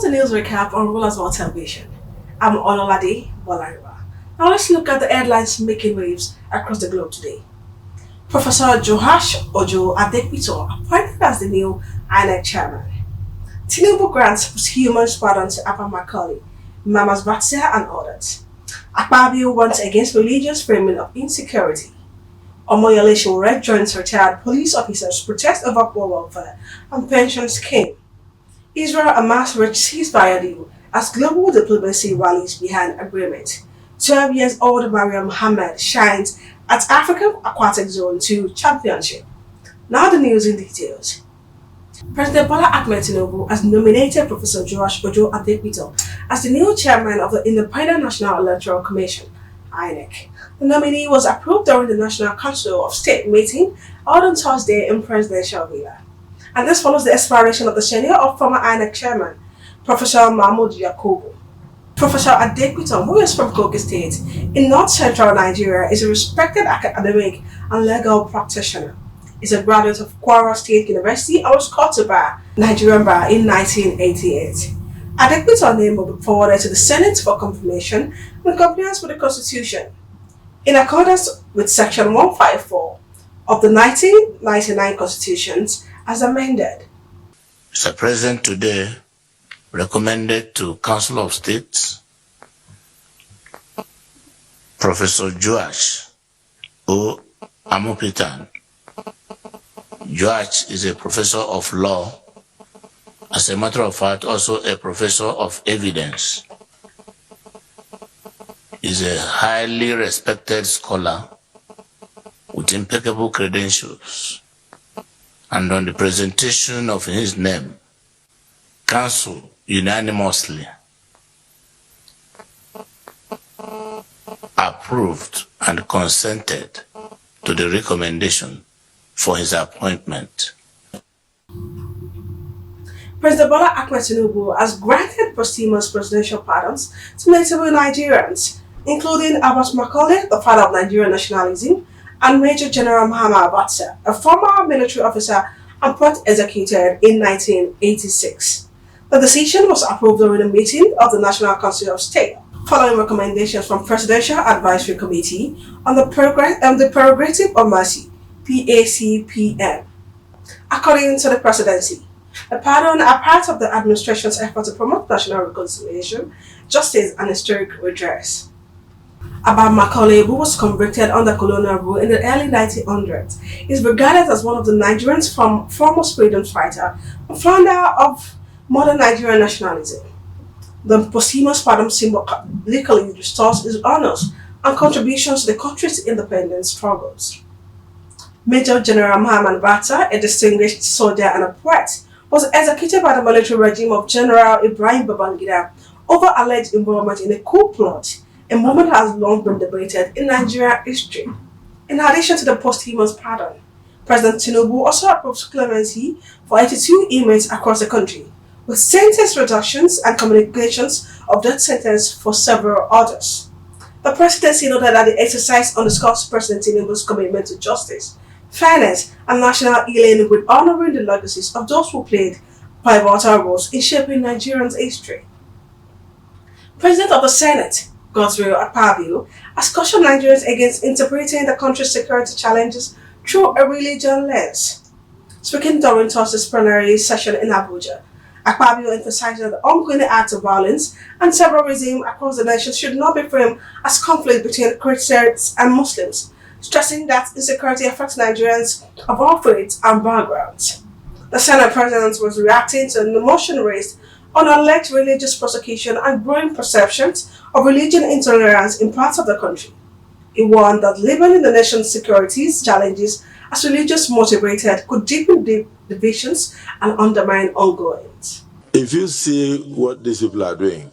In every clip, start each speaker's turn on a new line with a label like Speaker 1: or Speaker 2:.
Speaker 1: to News Recap on Rulers World Television. I'm Ololade Bolariba. Now let's look at the headlines making waves across the globe today. Professor Joash Ojo Adekbito appointed as the new INEC chairman. Tinubu grants human pardon to Abba Macaulay, Mamas Batsia and others. Akpabio warns against religious framing of insecurity. Omoyole Sowore joins retired police officers protest over poor welfare and pension scheme. Israel amassed rich ceasefire deal as global diplomacy rallies behind agreement. 12-year-old Mariam Mohammed shines at African Aquatic Zone 2 Championship. Now the news in details. President Bola Ahmed Tinubu has nominated Professor Joash Ojo Adekbito as the new chairman of the Independent National Electoral Commission, INEC. The nominee was approved during the National Council of State meeting held on Thursday in Presidential Villa. And this follows the expiration of the tenure of former INEC chairman, Professor Mahmoud Yakubu. Professor Adekbito, who is from Kogi State in north-central Nigeria, is a respected academic and legal practitioner. He's a graduate of Kwara State University and was called to bar Nigerian bar in 1988. Adekbito's name will be forwarded to the Senate for confirmation in compliance with the Constitution. In accordance with Section 154 of the 1999 Constitution, as amended.
Speaker 2: Mr. President today recommended to Council of State Professor Joash O. Amopitan. Joash is a professor of law, as a matter of fact also a professor of evidence. Is a highly respected scholar with impeccable credentials. And on the presentation of his name, Council unanimously approved and consented to the recommendation for his appointment.
Speaker 1: President Bola Ahmed Tinubu has granted posthumous presidential pardons to notable Nigerians, including Abbas Macaulay, the father of Nigerian nationalism, and Major General Muhammad Abacha, a former military officer and port executed in 1986. The decision was approved during a meeting of the National Council of State, following recommendations from Presidential Advisory Committee on the Prerogative of Mercy, PACPM. According to the presidency, the pardon are part of the administration's effort to promote national reconciliation, justice, and historic redress. Abba Macaulay, who was convicted under colonial rule in the early 1900s, is regarded as one of the Nigerians' foremost freedom fighter and founder of modern Nigerian nationalism. The posthumous pardon symbolically restores his honors and contributions to the country's independence struggles. Major General Muhammad Bata, a distinguished soldier and a poet, was executed by the military regime of General Ibrahim Babangida over alleged involvement in a coup plot, a moment that has long been debated in Nigerian history. In addition to the posthumous pardon, President Tinubu also approved clemency for 82 inmates across the country, with sentence reductions and communications of death sentence for several others. The presidency noted that the exercise underscores President Tinubu's commitment to justice, fairness, and national healing, with honoring the legacies of those who played pivotal roles in shaping Nigerians' history. President of the Senate, Godswill Akpabio, has cautioned Nigerians against interpreting the country's security challenges through a religion lens. Speaking during Thursday's plenary session in Abuja, Akpabio emphasized that the ongoing acts of violence and terrorism across the nation should not be framed as conflict between Christians and Muslims, stressing that insecurity affects Nigerians of all faiths and backgrounds. The Senate President was reacting to an motion raised on alleged religious persecution and growing perceptions of religion intolerance in parts of the country. He warned that living in the nation's security challenges as religious motivated could deepen divisions and undermine ongoings.
Speaker 3: If you see what these people are doing,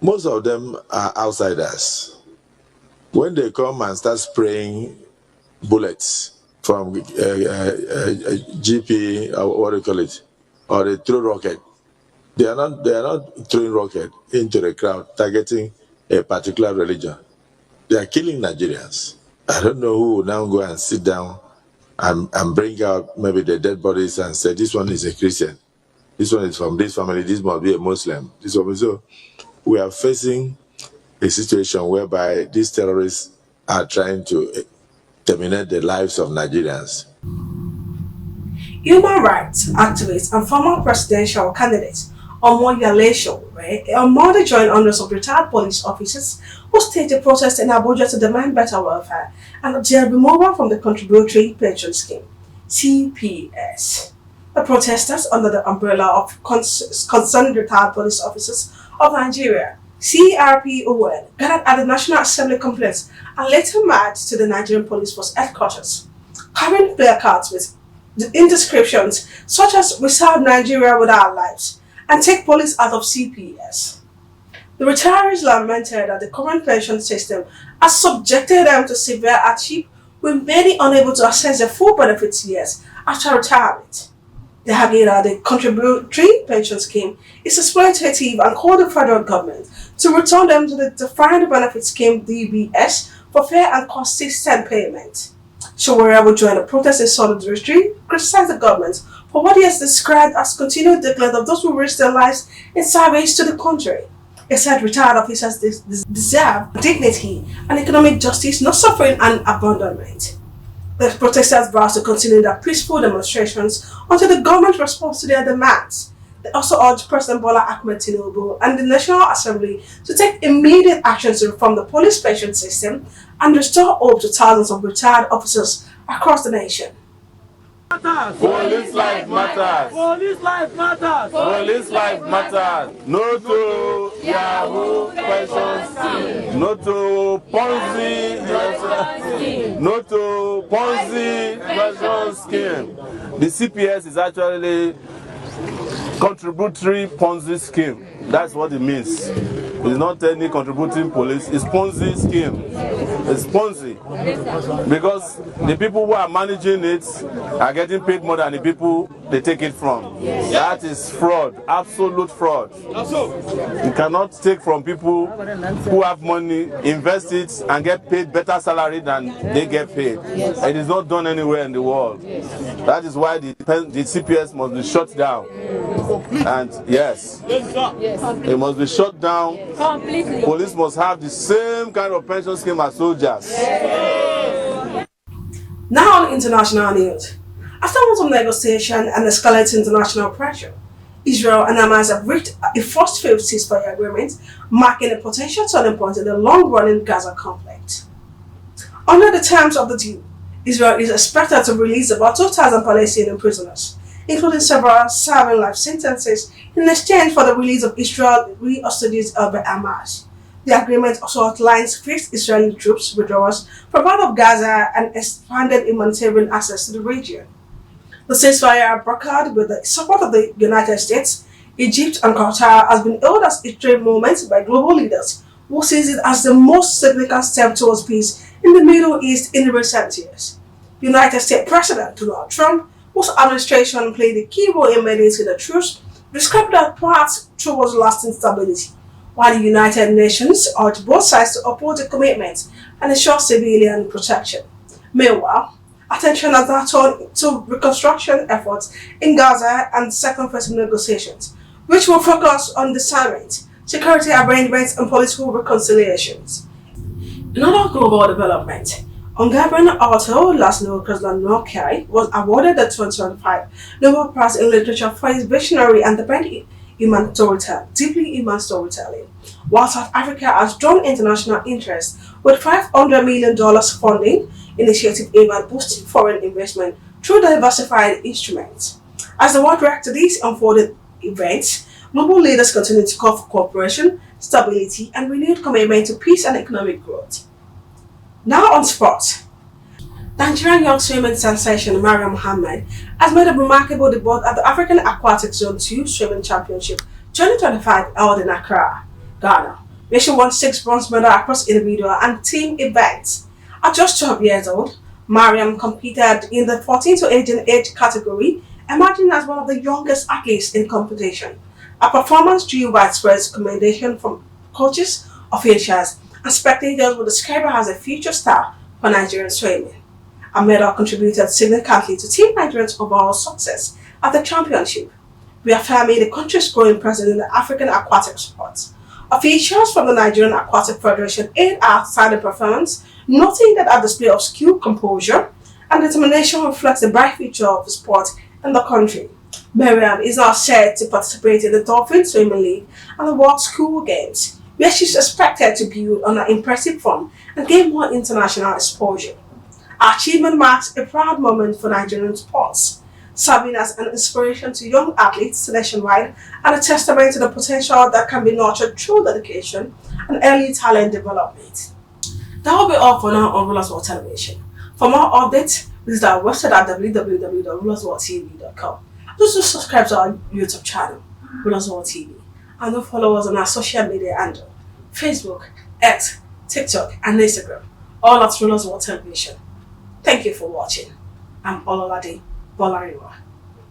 Speaker 3: most of them are outsiders. When they come and start spraying bullets from GP, what do you call it, or they throw rocket, they are not throwing rocket into the crowd targeting a particular religion. They are killing Nigerians. I don't know who will now go and sit down and bring out maybe the dead bodies and say this one is a Christian. This one is from this family. This must be a Muslim. This one. So we are facing a situation whereby these terrorists are trying to terminate the lives of Nigerians.
Speaker 1: Human rights activist and former presidential candidate Omoyele Sowore among the joint honors of retired police officers who staged a protest in Abuja to demand better welfare and their removal from the Contributory Pension Scheme, CPS. The protesters, under the umbrella of Concerned Retired Police Officers of Nigeria, CRPON, gathered at the National Assembly complex and later marched to the Nigerian Police Force headquarters, carrying placards with the inscriptions such as "We serve Nigeria with our lives" and "Take police out of CPS." The retirees lamented that the current pension system has subjected them to severe hardship, with many unable to access their full benefits years after retirement. They argued that the Contributory Pension Scheme is exploitative and called the federal government to return them to the Defined Benefit Scheme (DBS) for fair and consistent payment. Sowore will join the protest in solidarity, criticized the government for what he has described as continued neglect of those who risk their lives in service to the country. He said retired officers deserve dignity and economic justice, not suffering and abandonment. The protesters vowed to continue their peaceful demonstrations until the government responds to their demands. They also urged President Bola Ahmed Tinubu and the National Assembly to take immediate action to reform the police pension system and restore hope to thousands of retired officers across the nation.
Speaker 4: Police life matters. Police life matters. Police life matters. No to Yahoo pension scheme. No to Ponzi. No to Ponzi pension scheme. The CPS is actually contributory Ponzi scheme. That's what it means. It's not any contributing police. It's Ponzi scheme. It's Ponzi. Because the people who are managing it are getting paid more than the people they take it from. That is fraud. Absolute fraud. You cannot take from people who have money, invest it, and get paid better salary than they get paid. It is not done anywhere in the world. That is why the CPS must be shut down. And yes, it must be shut down. Completely. Police must have the same kind of pension scheme as soldiers.
Speaker 1: Now on international news. After months of negotiation and escalating international pressure, Israel and Hamas have reached a first phase ceasefire agreement, marking a potential turning point in the long-running Gaza conflict. Under the terms of the deal, Israel is expected to release about 2,000 Palestinian prisoners, including several serving life sentences, in exchange for the release of Israeli hostages held by Hamas. The agreement also outlines fixed Israeli troops withdrawals from part of Gaza and expanded humanitarian access to the region. The ceasefire brokered with the support of the United States, Egypt, and Qatar has been hailed as a trade moment by global leaders who sees it as the most significant step towards peace in the Middle East in recent years. United States President Donald Trump, whose administration played a key role in mediating the truce, described that path towards lasting stability, while the United Nations urged both sides to uphold the commitment and ensure civilian protection. Meanwhile, attention has now turned to reconstruction efforts in Gaza and second phase negotiations, which will focus on disarmament, security arrangements, and political reconciliations. Another global development. Hungarian author Laszlo Krasznahorkai was awarded the 2025 Nobel Prize in Literature for his visionary and deeply human storytelling, while South Africa has drawn international interest with $500 million funding initiative aimed at boosting foreign investment through diversified instruments. As the world reacts to these unfolding events, global leaders continue to call for cooperation, stability, and renewed commitment to peace and economic growth. Now on sports. Nigerian young swimming sensation Mariam Muhammad has made a remarkable debut at the African Aquatic Zone 2 Swimming Championship 2025 held in Accra, Ghana, where she won 6 bronze medals across individual and team events. At just 12 years old, Mariam competed in the 14 to 18 age category, emerging as one of the youngest athletes in competition. A performance drew widespread commendation from coaches, officials, and spectators would describe her as a future star for Nigerian swimming. A medal contributed significantly to Team Nigeria's overall success at the championship. reaffirming the country's growing presence in the African aquatic sports. Officials from the Nigerian Aquatic Federation aired outstanding performance, noting that a display of skill, composure, and determination reflects the bright future of the sport in the country. Miriam is now set to participate in the Dolphin Swimming League and the World School Games, where she's expected to build on her impressive form and gain more international exposure. Her achievement marks a proud moment for Nigerian sports, serving as an inspiration to young athletes nationwide and a testament to the potential that can be nurtured through dedication and early talent development. That will be all for now on Rulers World Television. For more updates, visit our website at www.rulersworldtv.com. Do subscribe to our YouTube channel, Rulers World TV, and do follow us on our social media handle, Facebook, X, TikTok, and Instagram, all at Rulers World Television. Thank you for watching. I'm Ololade Bolariwa.